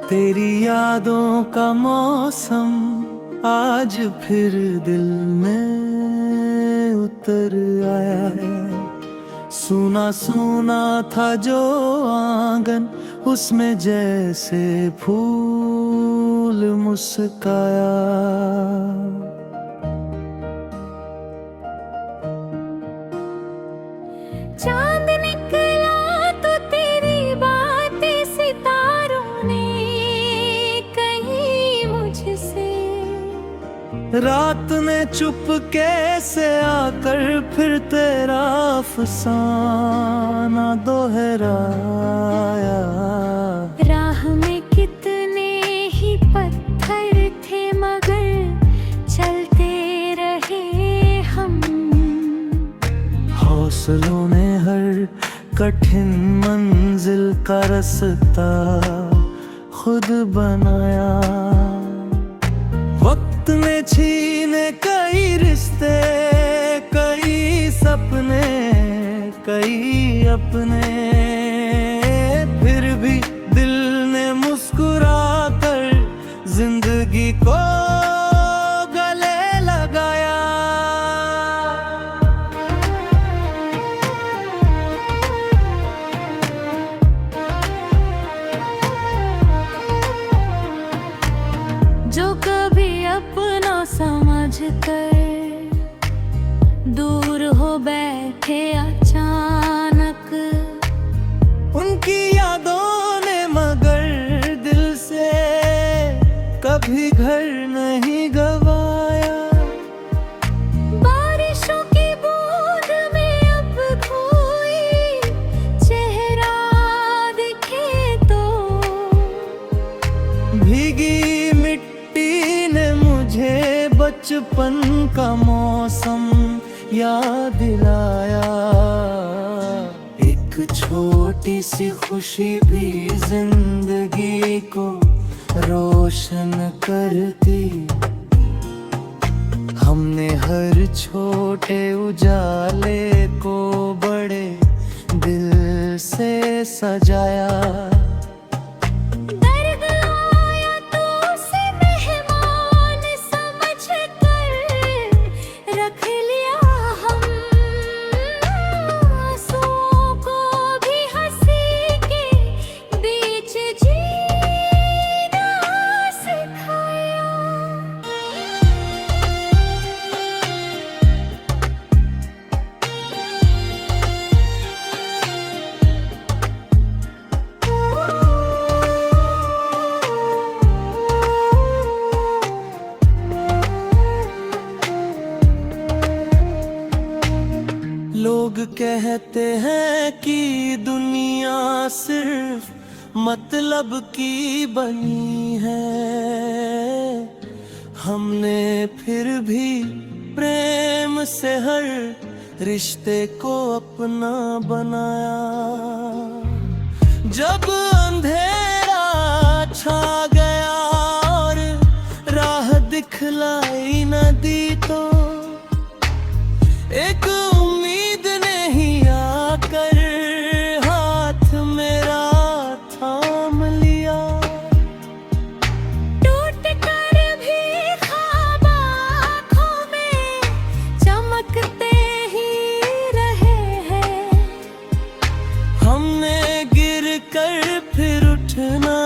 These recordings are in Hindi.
तेरी यादों का मौसम आज फिर दिल में उतर आया है। सूना सूना था जो आंगन, उसमें जैसे फूल मुस्काया। चांद निकला तो तेरी बातें सितारों ने कही मुझसे। रात ने चुपके से आकर फिर तेरा अफसाना दोहराया। राह में कितने ही पत्थर थे मगर चलते रहे हम। हौसलों ने हर कठिन मंजिल का रास्ता खुद बनाया। वक्त ने छीने कई रिश्ते, कई सपने, कई अपने, फिर भी दिल ने मुस्कुरा कर जिंदगी को गले लगाया। जो कभी अपना समझ कर दूर हो बैठे अचानक, उनकी यादों ने मगर दिल से कभी घर नहीं गवाया। बारिशों की बूंद में अब कोई चेहरा दिखे तो भीगी मिट्टी ने मुझे बचपन का मौसम याद दिलाया। एक छोटी सी खुशी भी जिंदगी को रोशन करती। हमने हर छोटे उजाले को बड़े दिल से सजाया। लोग कहते हैं कि दुनिया सिर्फ मतलब की बनी है। हमने फिर भी प्रेम से हर रिश्ते को अपना बनाया। जब अंधेरा छा गया और राह दिखलाई न दी तो एक उम्मीद ने ही आकर हाथ मेरा थाम लिया। टूट कर भी ख्वाब आँखों में चमकते ही रहे हैं। हमने गिर कर फिर उठना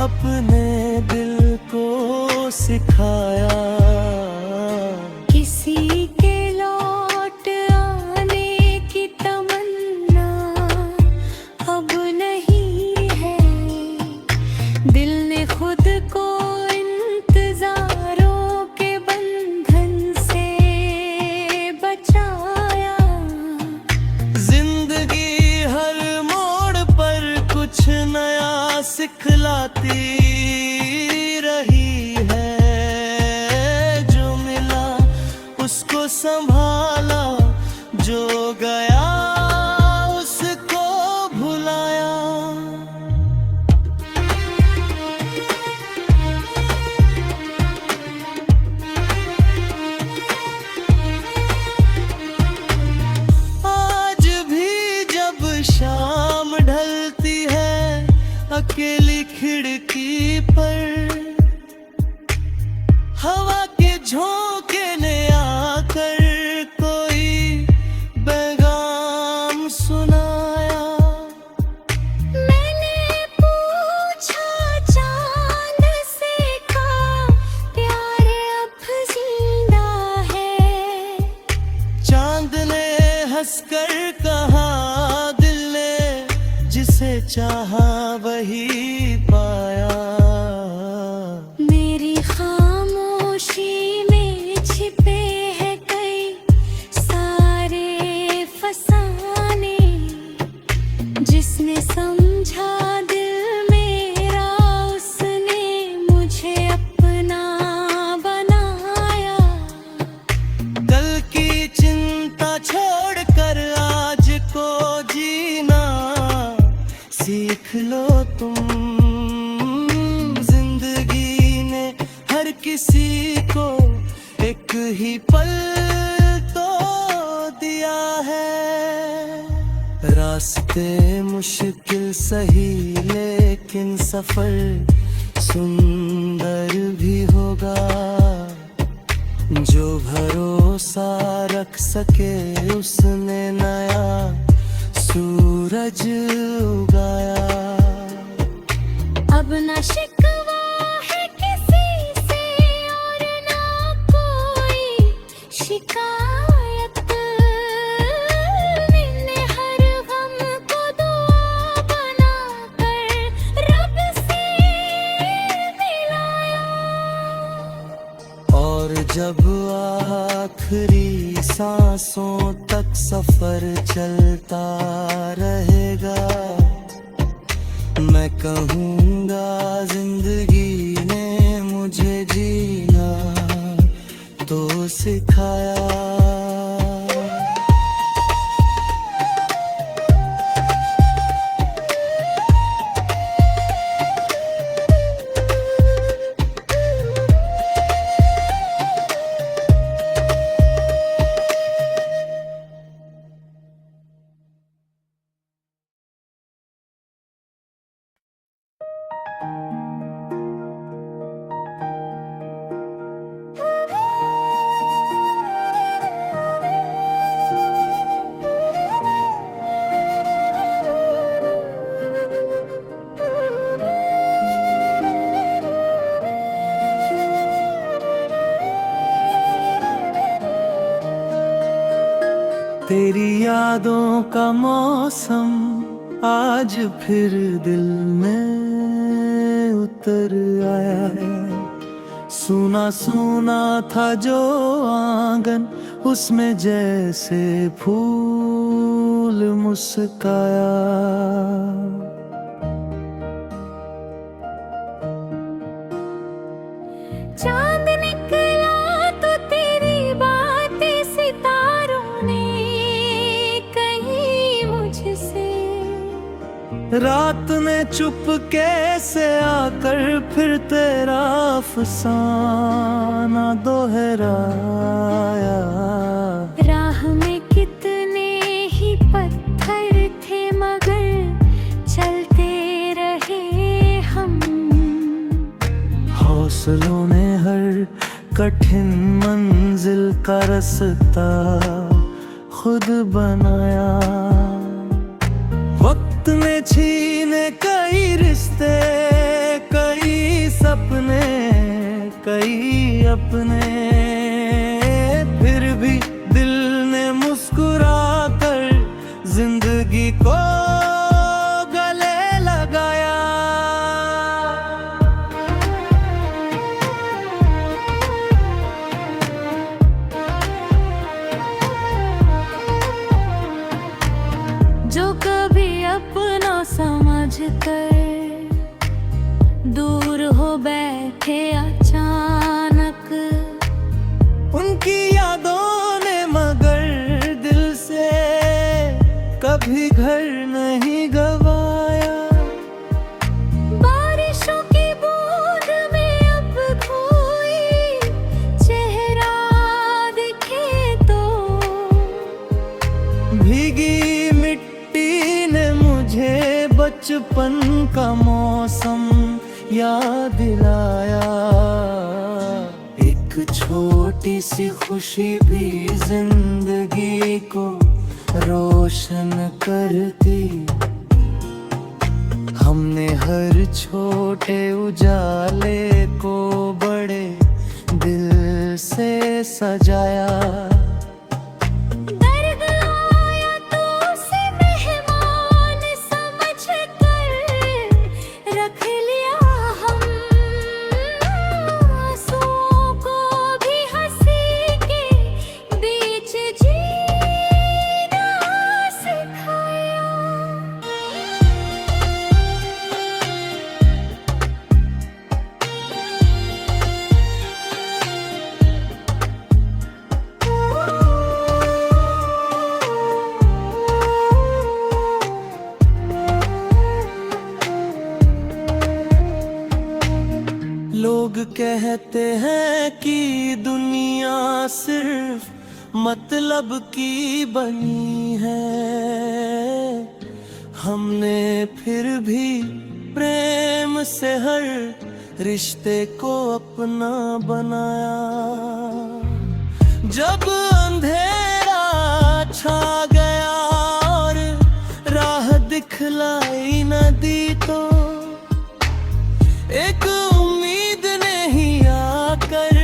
अपने दिल को सिखाया। किसी के लौट आने की तमन्ना अब नहीं है। दिल ने खुद को इंतजारों के बंधन से बचाया। जिंदगी हर मोड़ पर कुछ नया सिखलाती रही है। जो मिला उसको संभाला, जो गया उसको भुलाया। आज भी जब शाम ढलती है अकेली खिड़की हंसकर कहा, दिल ने जिसे चाहा वही पाया। मेरी खामोशी में छिपे हैं कई सारे फसाने, जिसने समझा दिल मेरा उसने मुझे अपना बनाया। कल की चिंता छोड़कर आज को जीना सीख लो तुम। जिंदगी ने हर किसी को एक ही पल तो दिया है। रास्ते मुश्किल सही लेकिन सफर सुंदर भी होगा। जो भरोसा रख सके उसने नया सूरज उगाया। अब न शिकवा है किसी से और ना कोई शिकायत। मैंने हर गम को दुआ बनाकर रब से मिलाया। और जब आखिरी सांसों तक सफर चलता रहेगा, मैं कहूँगा जिंदगी ने मुझे जीना तो सिखाया। तेरी यादों का मौसम आज फिर दिल में उतर आया है। सूना सूना था जो आंगन उसमें जैसे फूल मुस्काया। चांद निकला तो तेरी बातें सितारों ने कही मुझसे। रात ने चुपके से आकर फिर तेरा अफसाना दोहराया। राह में कितने ही पत्थर थे मगर चलते रहे हम। हौसलों ने हर कठिन मंजिल का रास्ता खुद बनाया। वक्त ने छीने कई रिश्ते, कई सपने, कई अपने, फिर भी दिल ने मुस्कुरा कर जिंदगी को गले लगाया। जो कभी अपना समझ कर दूर हो बैठे अचानक, उनकी यादों ने मगर दिल से कभी घर नहीं गवाया। बारिशों की बूंद में अब कोई चेहरा दिखे तो, भीगी मिट्टी ने मुझे बचपन का मौसम याद दिलाया। एक छोटी सी खुशी भी जिंदगी को रोशन करती। हमने हर छोटे उजाले को बड़े दिल से सजाया। दर्द आया कहते हैं कि दुनिया सिर्फ मतलब की बनी है, हमने फिर भी प्रेम से हर रिश्ते को अपना बनाया। जब अंधेरा छा गया और राह दिखलाई न दी, तो एक उम्मीद ने ही आकर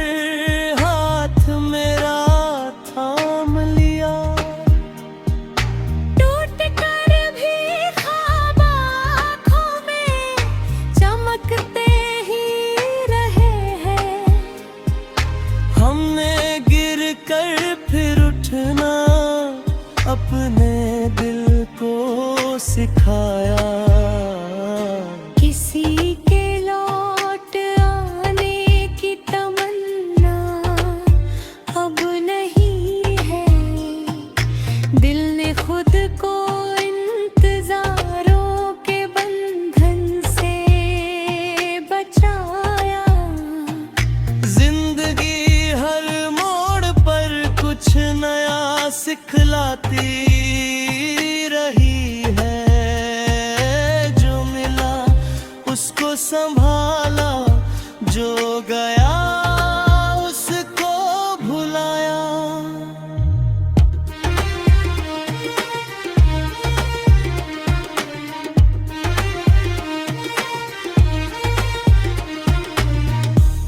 हाथ मेरा थाम लिया। टूट कर भी ख्वाब आँखों में चमकते ही रहे हैं। हमने गिर कर फिर उठना अपने दिल को सिखाया। किसी के लौट आने की तमन्ना अब नहीं है। दिल ने खुद को इंतजारों के बंधन से बचाया। जिंदगी हर मोड़ पर कुछ नया सिखलाती रही है। जो मिला उसको संभाला, जो गया उसको भुलाया।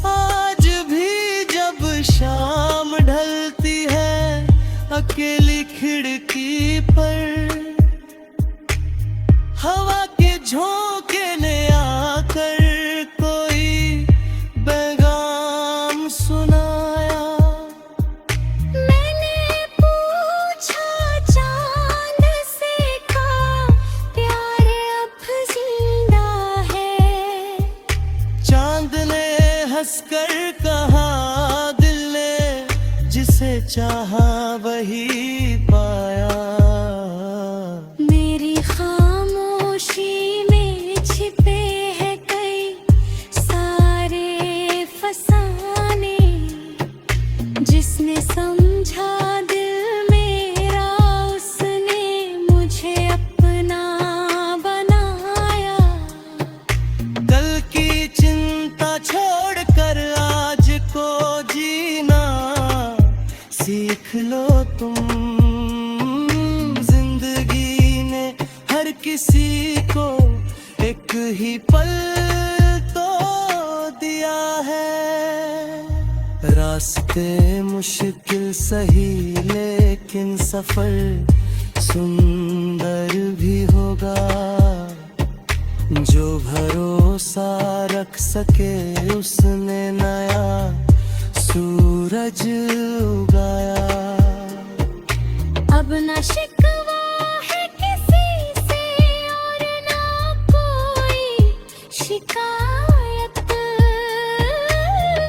आज भी जब शाम ढलती है अकेली खिड़की पर, हवा के झोंके ने आकर कोई पैगाम सुनाया। मैंने पूछा चांद से का प्यार अब जिंदा है। चांद ने हंसकर कहा, दिल ने जिसे चाहा वही पाया। मेरी खामोशी में छिपे हैं कई सारे फसाने। जिसने समझा दिल मेरा, उसने मुझे अपना बनाया। कल की चिंता छोड़कर आज को जीना सीख लो तुम। जिंदगी ने हर किसी को एक ही पल तो दिया है। रास्ते मुश्किल सही लेकिन सफर सुंदर भी होगा। जो भरोसा रख सके उसने नया सूरज उगाया। अब न शिकवा है किसी से और ना कोई शिकायत।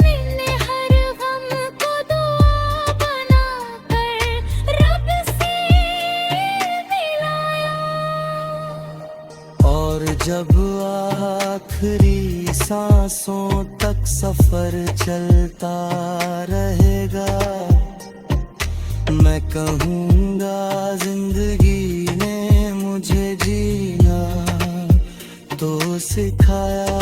मैंने हर गम को दुआ बनाकर रब से मिलाया। और जब आखिरी सांसों तक सफर चलता रहेगा, मैं कहूँगा जिंदगी ने मुझे जीना तो सिखाया।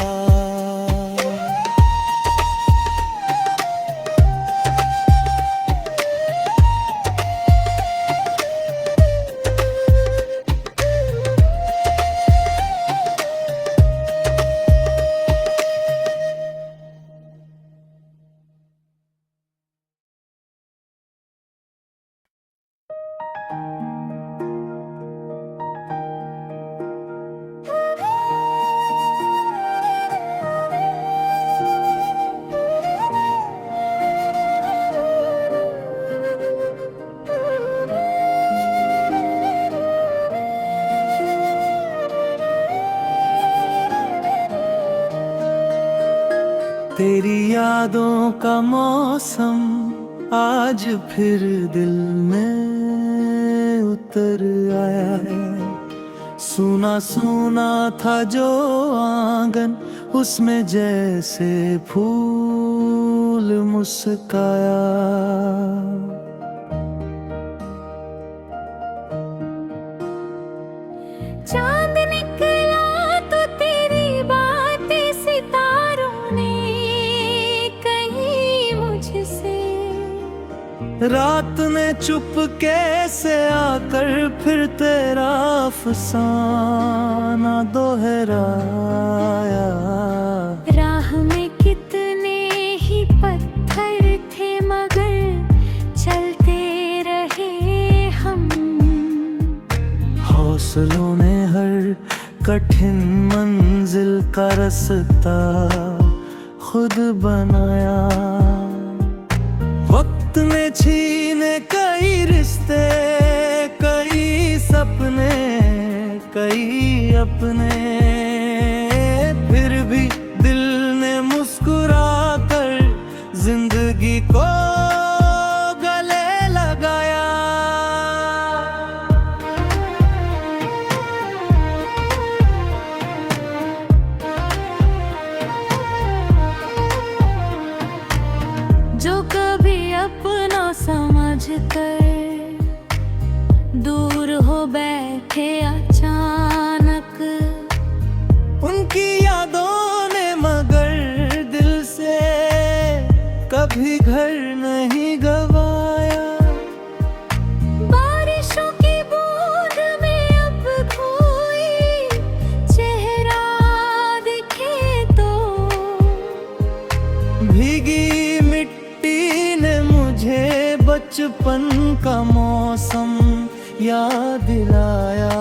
तेरी यादों का मौसम आज फिर दिल में उतर आया है। सूना सूना था जो आंगन, उसमें जैसे फूल दिल मुस्काया। चांद निकला तो तेरी बातें सितारों ने कही मुझसे। रात ने चुपके से आकर फिर तेरा अफसाना दोहराया। राह में कितने ही पत्थर थे मगर चलते रहे हम। हौसलों ने हर कठिन मंजिल का रास्ता खुद बनाया। वक्त ने छीने कई रिश्ते, कई सपने, कई अपने, फिर भी दिल ने मुस्कुरा कर जिंदगी को गले लगाया। जो कभी अपना समझ कर दूर हो बैठे अचानक, उनकी यादों ने मगर दिल से कभी घर नहीं गवाया। बारिशों की बूंद में अब कोई चेहरा दिखे तो, भीगी मिट्टी ने मुझे बचपन का मौसम याद दिलाया।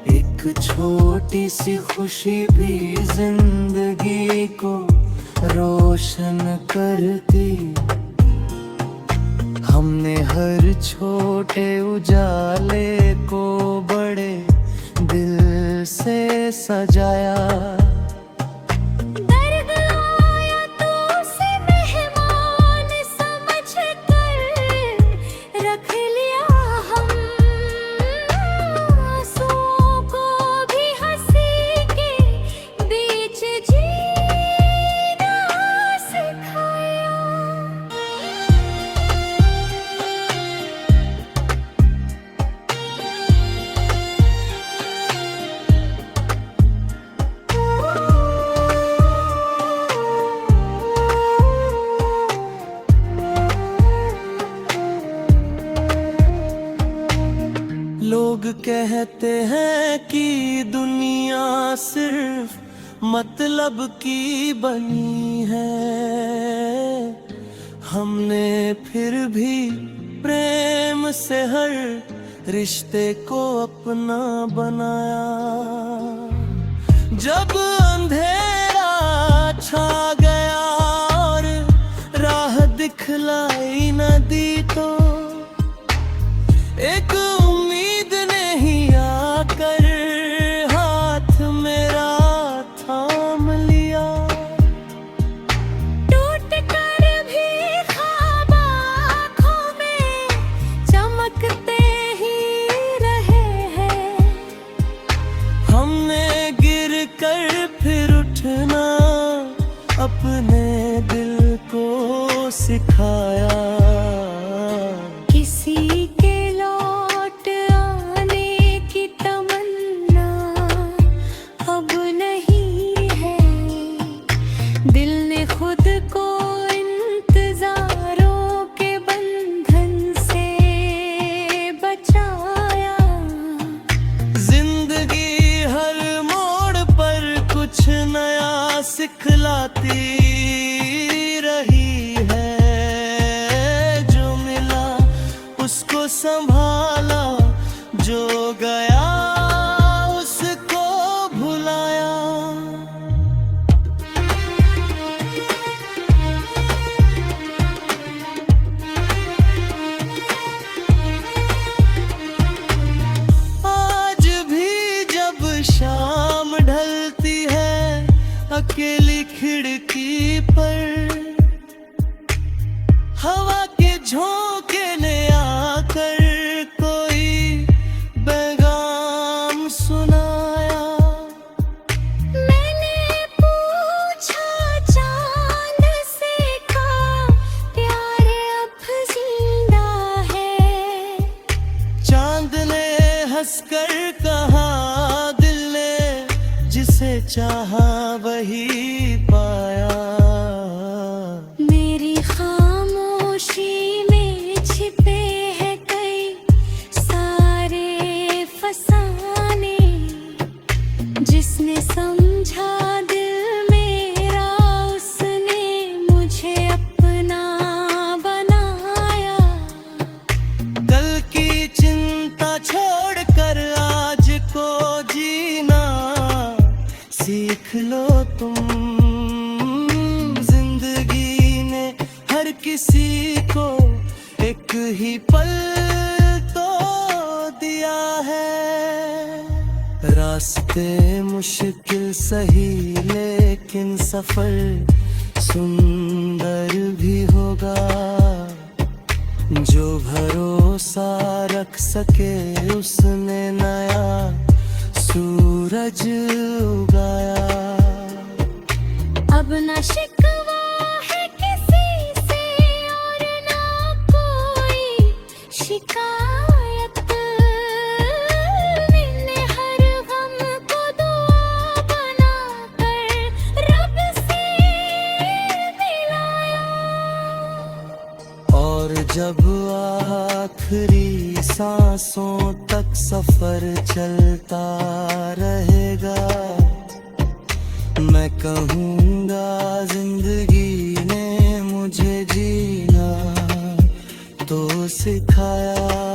एक छोटी सी खुशी भी जिंदगी को रोशन करती। हमने हर छोटे उजाले को बड़े दिल से सजाया। दर्द आया तो उसे मेहमान समझ कर रख लिया हम। आंसुओं को भी हंसी के बीच जीना सिखाया। लोग कहते हैं कि दुनिया सिर्फ मतलब की बनी है। हमने फिर भी प्रेम से हर रिश्ते को अपना बनाया। जब अंधेरा छा गया और राह दिखलाई न दी तो एक उम्मीद ने ही आकर हाथ मेरा थाम लिया। टूट कर भी ख्वाब आँखों में चमकते ही रहे हैं। हमने गिर कर फिर उठना अपने दिल को सिखाया। किसी के लौट आने की तमन्ना अब नहीं है। दिल ने खुद को इंतजारों के बंधन से बचाया। जिंदगी हर मोड़ पर कुछ नया सिखलाती रही है। जो मिला उसको संभाला, जो गया उसको भुलाया। आज भी जब शाम ढलती है अकेली खिड़की पर, हवा के झोंके ने आकर कोई पैगाम सुनाया। मैंने पूछा चांद से हंसकर कहा दिल ने, जिसे चाहा वही पाया। मेरी खामोशी में छिपे हैं कई सारे फसाने, जिसने समझा दिल मेरा उसने मुझे अपना बनाया। कल की चिंता छोड़कर आज को जीना सीख लो तुम। जिंदगी ने हर किसी को एक ही पल तो दिया है। रास्ते मुश्किल सही लेकिन सफर सुंदर भी होगा। जो भरोसा रख सके उसने नया सूरज उगाया। अब न शिकवा है किसी से और ना कोई शिकायत। मैंने हर गम को दुआ बनाकर रब से मिलाया। और जब आखिरी सांसों तक सफर चलता रहेगा, मैं कहूँगा जिंदगी ने मुझे जीना तो सिखाया।